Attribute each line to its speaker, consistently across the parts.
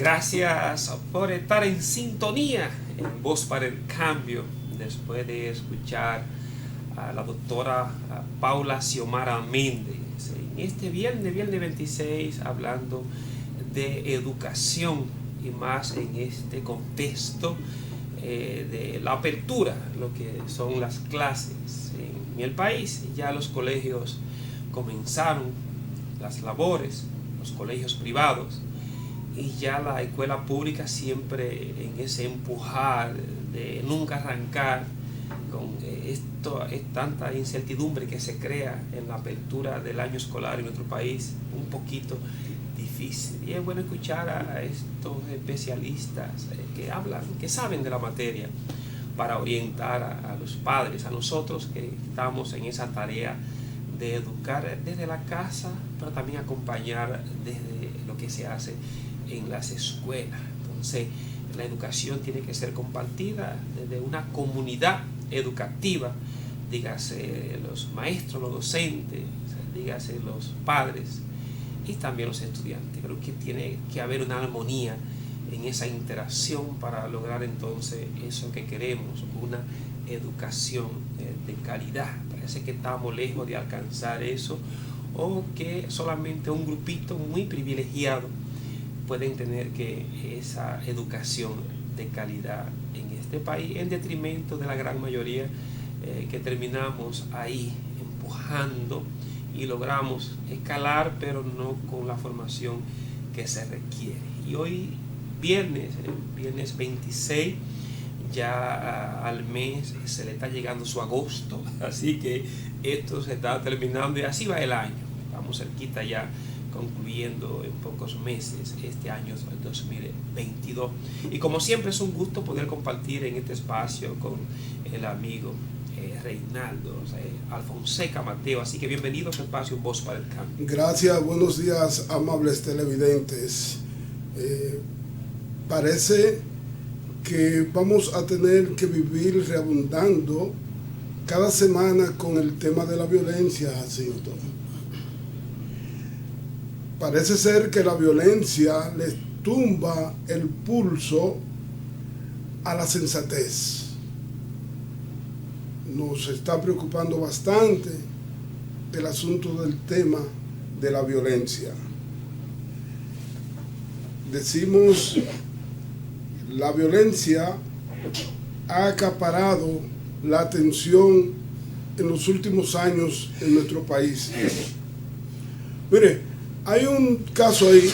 Speaker 1: Gracias por estar en sintonía en Voz para el Cambio. Después de escuchar a la doctora Paula Xiomara Méndez en este viernes 26, hablando de educación y más en este contexto de la apertura, lo que son las clases en el país. Ya los colegios comenzaron las labores, los colegios privados, y ya la escuela pública siempre en ese empujar de nunca arrancar con esto, es tanta incertidumbre que se crea en la apertura del año escolar en nuestro país, un poquito difícil. Y es bueno escuchar a estos especialistas que hablan, que saben de la materia, para orientar a los padres, a nosotros que estamos en esa tarea de educar desde la casa, pero también acompañar desde lo que se hace en las escuelas. Entonces, la educación tiene que ser compartida desde una comunidad educativa, dígase los maestros, los docentes, dígase los padres y también los estudiantes. Creo que tiene que haber una armonía en esa interacción para lograr entonces eso que queremos, una educación de calidad. Parece que estamos lejos de alcanzar eso, o que solamente un grupito muy privilegiado pueden tener que esa educación de calidad en este país, en detrimento de la gran mayoría que terminamos ahí empujando y logramos escalar, pero no con la formación que se requiere. Y hoy viernes 26, ya al mes se le está llegando su agosto, así que esto se está terminando y así va el año. Estamos cerquita ya, concluyendo en pocos meses este año 2022. Y como siempre es un gusto poder compartir en este espacio con el amigo Reinaldo Alfonseca Mateo. Así que bienvenido a su espacio Voz para el Cambio.
Speaker 2: Gracias, buenos días, amables televidentes. Parece que vamos a tener que vivir reabundando cada semana con el tema de la violencia, Jacinto. Parece ser que la violencia les tumba el pulso a la sensatez. Nos está preocupando bastante el asunto del tema de la violencia. Decimos, la violencia ha acaparado la atención en los últimos años en nuestro país. Mire, hay un caso ahí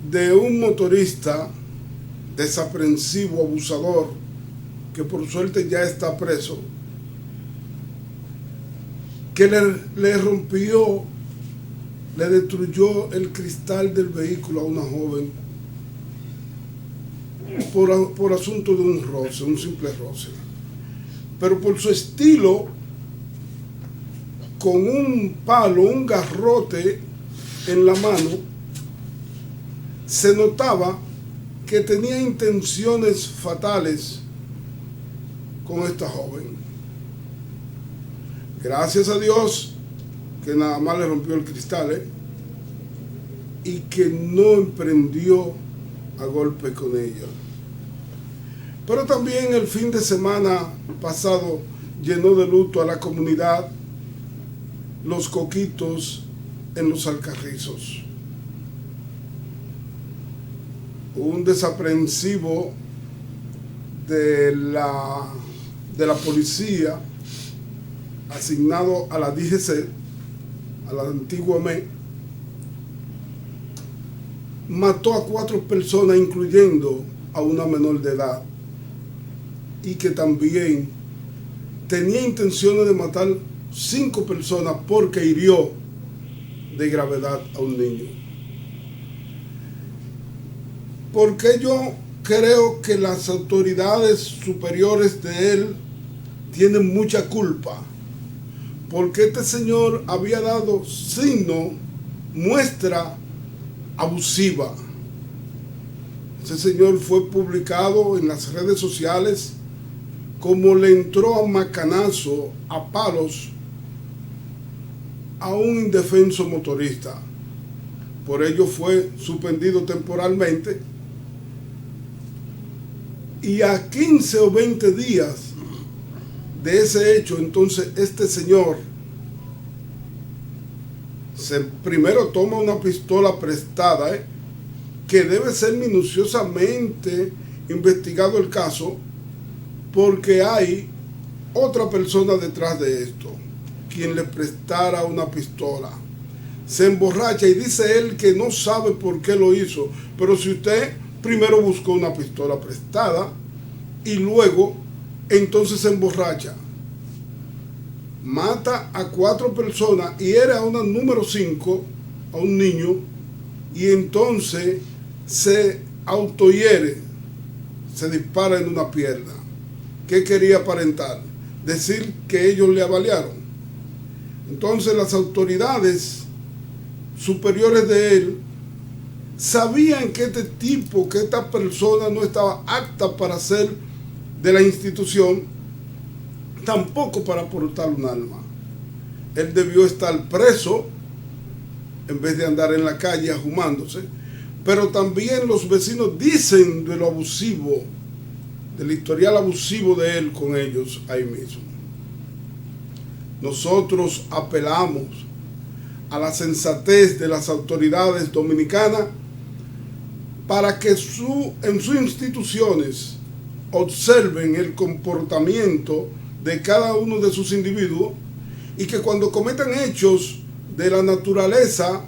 Speaker 2: de un motorista desaprensivo, abusador, que por suerte ya está preso, que le rompió, le destruyó el cristal del vehículo a una joven por asunto de un roce, un simple roce. Pero por su estilo, con un palo, un garrote en la mano, se notaba que tenía intenciones fatales con esta joven. Gracias a Dios que nada más le rompió el cristal, y que no emprendió a golpe con ella. Pero también el fin de semana pasado llenó de luto a la comunidad Los Coquitos en Los Alcarrizos. Un desaprensivo de la policía asignado a la DGC, a la antigua ME, mató a 4 personas, incluyendo a una menor de edad, y que también tenía intenciones de matar 5 personas porque hirió de gravedad a un niño. Porque yo creo que las autoridades superiores de él tienen mucha culpa, porque este señor había dado muestra abusiva. Ese señor fue publicado en las redes sociales como le entró a macanazo, a palos, a un indefenso motorista. por ello fue suspendido temporalmente. Y a 15 o 20 días de ese hecho, entonces este señor primero toma una pistola prestada, que debe ser minuciosamente investigado el caso, porque hay otra persona detrás de esto, quien le prestara una pistola. Se emborracha y dice él que no sabe por qué lo hizo, pero si usted primero buscó una pistola prestada y luego entonces se emborracha, mata a 4 personas y era una número 5, a un niño, y entonces se autohiere, se dispara en una pierna. ¿Qué quería aparentar? Decir que ellos le avaliaron. Entonces las autoridades superiores de él sabían que que esta persona no estaba apta para ser de la institución, tampoco para portar un arma. Él debió estar preso en vez de andar en la calle ajumándose. Pero también los vecinos dicen de lo abusivo, del historial abusivo de él con ellos ahí mismo. Nosotros apelamos a la sensatez de las autoridades dominicanas para que en sus instituciones observen el comportamiento de cada uno de sus individuos, y que cuando cometan hechos de la naturaleza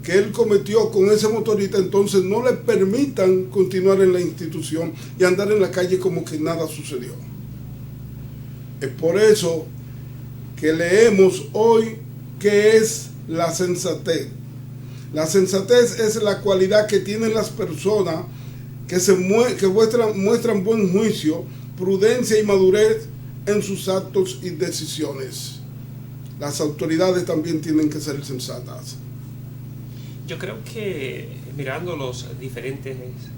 Speaker 2: que él cometió con ese motorista, entonces no le permitan continuar en la institución y andar en la calle como que nada sucedió. Es por eso que leemos hoy qué es la sensatez. La sensatez es la cualidad que tienen las personas que muestran buen juicio, prudencia y madurez en sus actos y decisiones. Las autoridades también tienen que ser sensatas.
Speaker 1: Yo creo que mirando los diferentes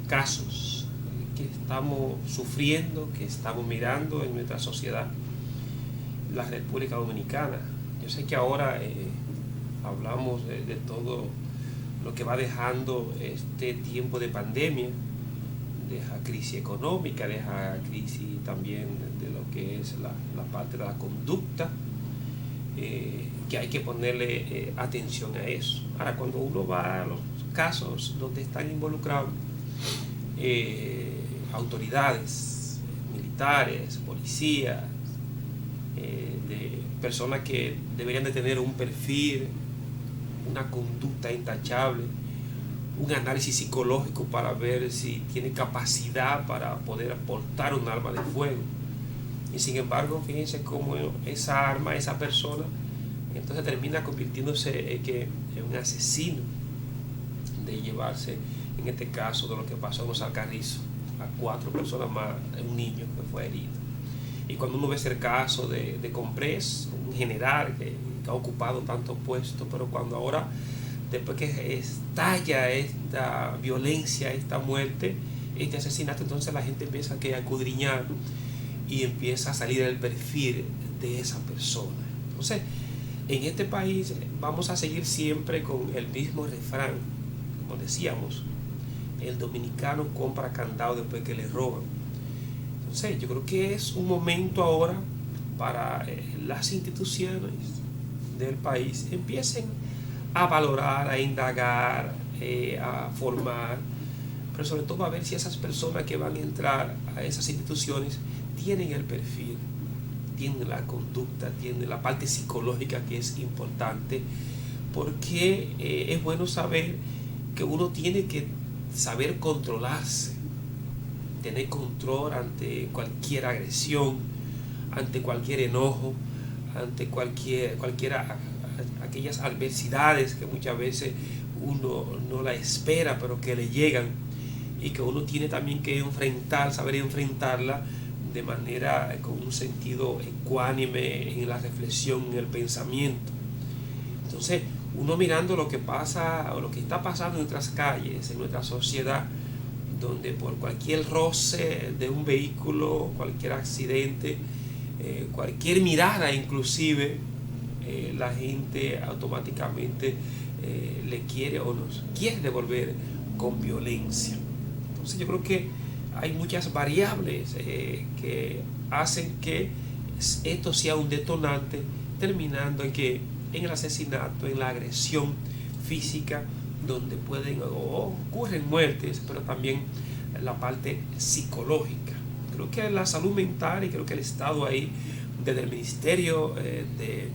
Speaker 1: casos que estamos sufriendo, que estamos mirando en nuestra sociedad, la República Dominicana, yo sé que ahora hablamos de todo lo que va dejando este tiempo de pandemia, deja crisis económica, deja crisis también de lo que es la parte de la conducta, que hay que ponerle atención a eso. Ahora, cuando uno va a los casos donde están involucrados autoridades militares, policías, de personas que deberían de tener un perfil, una conducta intachable, un análisis psicológico para ver si tiene capacidad para poder portar un arma de fuego, y sin embargo fíjense cómo esa arma, esa persona, entonces termina convirtiéndose en un asesino, de llevarse, en este caso de lo que pasó en los Alcarrizos, a 4 personas más, un niño que fue herido. Y cuando uno ve ese caso de Comprés, un general que ha ocupado tantos puestos, pero cuando ahora, después que estalla esta violencia, esta muerte, este asesinato, entonces la gente empieza a escudriñar y empieza a salir el perfil de esa persona. Entonces, en este país vamos a seguir siempre con el mismo refrán, como decíamos, el dominicano compra candado después que le roban. Entonces, yo creo que es un momento ahora para las instituciones del país empiecen a valorar, a indagar, a formar, pero sobre todo a ver si esas personas que van a entrar a esas instituciones tienen el perfil, tienen la conducta, tienen la parte psicológica, que es importante, porque es bueno saber que uno tiene que saber controlarse, tener control ante cualquier agresión, ante cualquier enojo, ante aquellas adversidades que muchas veces uno no la espera, pero que le llegan, y que uno tiene también que saber enfrentarla de manera con un sentido ecuánime en la reflexión, en el pensamiento. Entonces, uno mirando lo que pasa o lo que está pasando en nuestras calles, en nuestra sociedad, donde por cualquier roce de un vehículo, cualquier accidente, cualquier mirada inclusive, la gente automáticamente le quiere o nos quiere devolver con violencia. Entonces yo creo que hay muchas variables que hacen que esto sea un detonante, terminando en el asesinato, en la agresión física, donde ocurren muertes, pero también la parte psicológica. Creo que la salud mental, y creo que el Estado ahí, desde el Ministerio de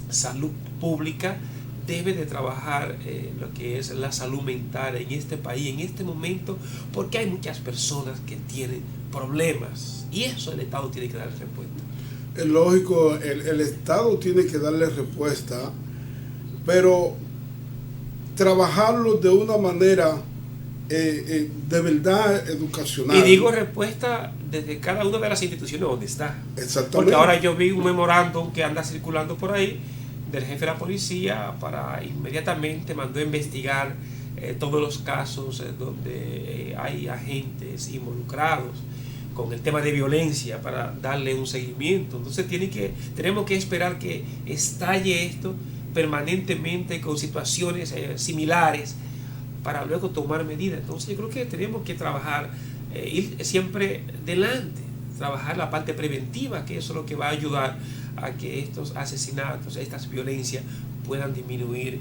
Speaker 1: Salud Pública, debe de trabajar lo que es la salud mental en este país, en este momento, porque hay muchas personas que tienen problemas, y eso el Estado tiene que darle respuesta.
Speaker 2: Es lógico, el Estado tiene que darle respuesta, pero trabajarlo de una manera de verdad educacional.
Speaker 1: Y digo respuesta desde cada una de las instituciones donde está.
Speaker 2: Exactamente.
Speaker 1: Porque ahora yo vi un memorándum que anda circulando por ahí del jefe de la policía, para inmediatamente mandó a investigar todos los casos donde hay agentes involucrados con el tema de violencia, para darle un seguimiento. Entonces tenemos que esperar que estalle esto permanentemente con situaciones similares para luego tomar medidas. Entonces yo creo que tenemos que trabajar, ir siempre delante, trabajar la parte preventiva, que eso es lo que va a ayudar a que estos asesinatos, estas violencias puedan disminuir.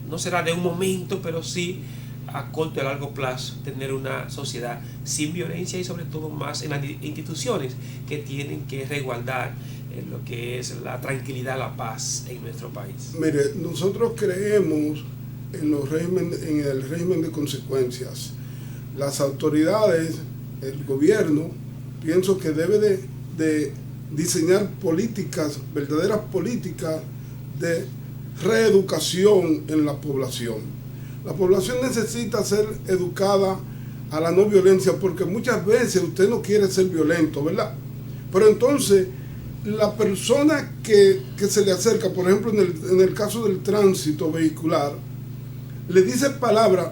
Speaker 1: No será de un momento, pero sí a corto y a largo plazo, tener una sociedad sin violencia, y sobre todo más en las instituciones que tienen que resguardar lo que es la tranquilidad, la paz en nuestro país.
Speaker 2: Mire, nosotros creemos en el régimen de consecuencias. Las autoridades, el gobierno, pienso que debe de diseñar políticas, verdaderas políticas de reeducación en la población. La población necesita ser educada a la no violencia, porque muchas veces usted no quiere ser violento, ¿verdad? Pero entonces la persona que se le acerca, por ejemplo en el caso del tránsito vehicular, le dice palabras.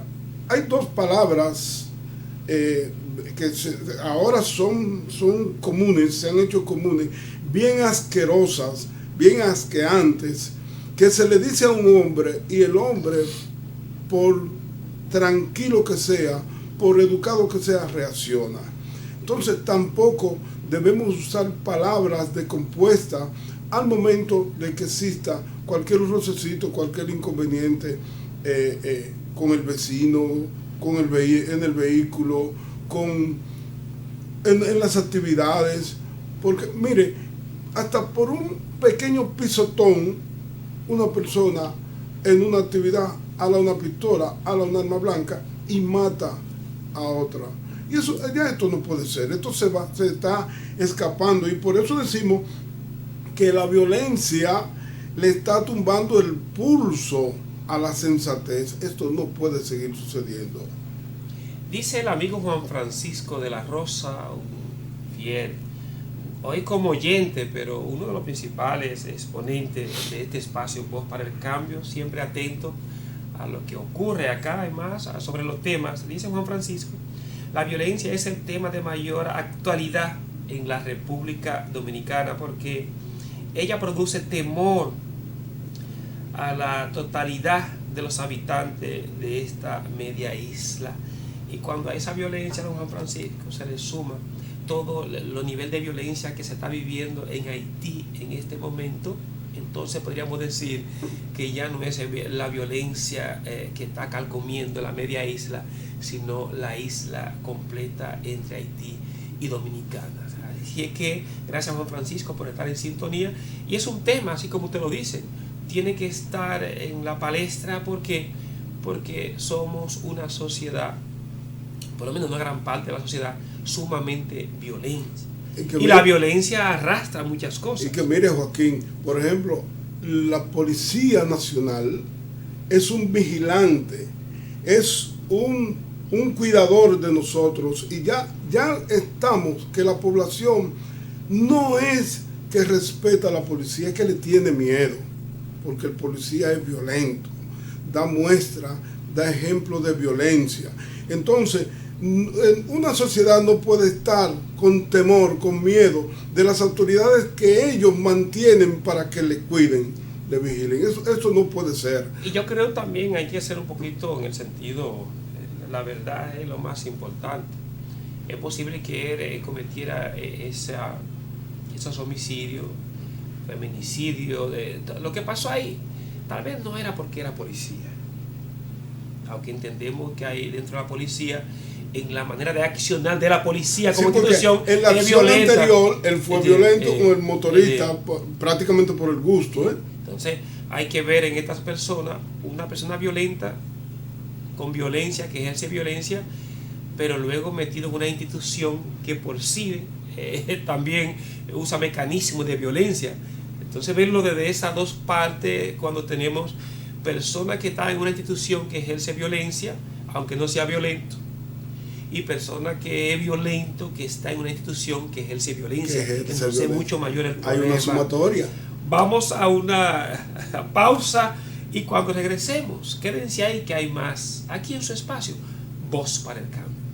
Speaker 2: Hay dos palabras que ahora son comunes, se han hecho comunes, bien asquerosas, bien asqueantes, que se le dice a un hombre, y el hombre, por tranquilo que sea, por educado que sea, reacciona. Entonces tampoco debemos usar palabras descompuestas al momento de que exista cualquier rocecito, cualquier inconveniente con el vecino, en el vehículo, en las actividades. Porque mire, hasta por un pequeño pisotón, una persona en una actividad ala una pistola, ala un arma blanca y mata a otra. Y eso, ya esto no puede ser, esto se está escapando, y por eso decimos que la violencia le está tumbando el pulso a la sensatez. Esto no puede seguir sucediendo.
Speaker 1: Dice el amigo Juan Francisco de la Rosa, un fiel, hoy como oyente, pero uno de los principales exponentes de este espacio Voz para el Cambio, siempre atento a lo que ocurre acá y más sobre los temas. Dice Juan Francisco: la violencia es el tema de mayor actualidad en la República Dominicana, porque ella produce temor a la totalidad de los habitantes de esta media isla. Y cuando a esa violencia, don Juan Francisco, se le suma todo el nivel de violencia que se está viviendo en Haití en este momento, entonces podríamos decir que ya no es la violencia que está carcomiendo la media isla, sino la isla completa entre Haití y Dominicana. Así es que gracias a Juan Francisco por estar en sintonía, y es un tema, así como usted lo dice, tiene que estar en la palestra, porque somos una sociedad, por lo menos una gran parte de la sociedad, sumamente violenta. Y la violencia arrastra muchas cosas.
Speaker 2: Y que mire, Joaquín, por ejemplo, la Policía Nacional es un vigilante, es un cuidador de nosotros, y ya estamos, que la población no es que respeta a la policía, es que le tiene miedo, porque el policía es violento, da muestra, da ejemplo de violencia. Entonces, una sociedad no puede estar con temor, con miedo de las autoridades que ellos mantienen para que le cuiden. le vigilen. Eso no puede ser.
Speaker 1: Y yo creo también hay que ser un poquito en el sentido, la verdad es lo más importante. Es posible que él cometiera esos homicidios, feminicidio, lo que pasó ahí. Tal vez no era porque era policía, aunque entendemos que hay dentro de la policía, en la manera de accionar de la policía como institución,
Speaker 2: en la acción
Speaker 1: violenta.
Speaker 2: Anterior él fue violento con el motorista prácticamente por el gusto.
Speaker 1: Entonces hay que ver en estas personas una persona violenta con violencia, que ejerce violencia, pero luego metido en una institución que por sí también usa mecanismos de violencia. Entonces verlo desde esas dos partes, cuando tenemos personas que están en una institución que ejerce violencia, aunque no sea violento, y personas que es violento, que está en una institución que ejerce violencia. Entonces es mucho mayor el problema.
Speaker 2: Hay una sumatoria.
Speaker 1: Vamos a una pausa y cuando regresemos, quédense ahí que hay más. Aquí en su espacio, Voz para el Cambio.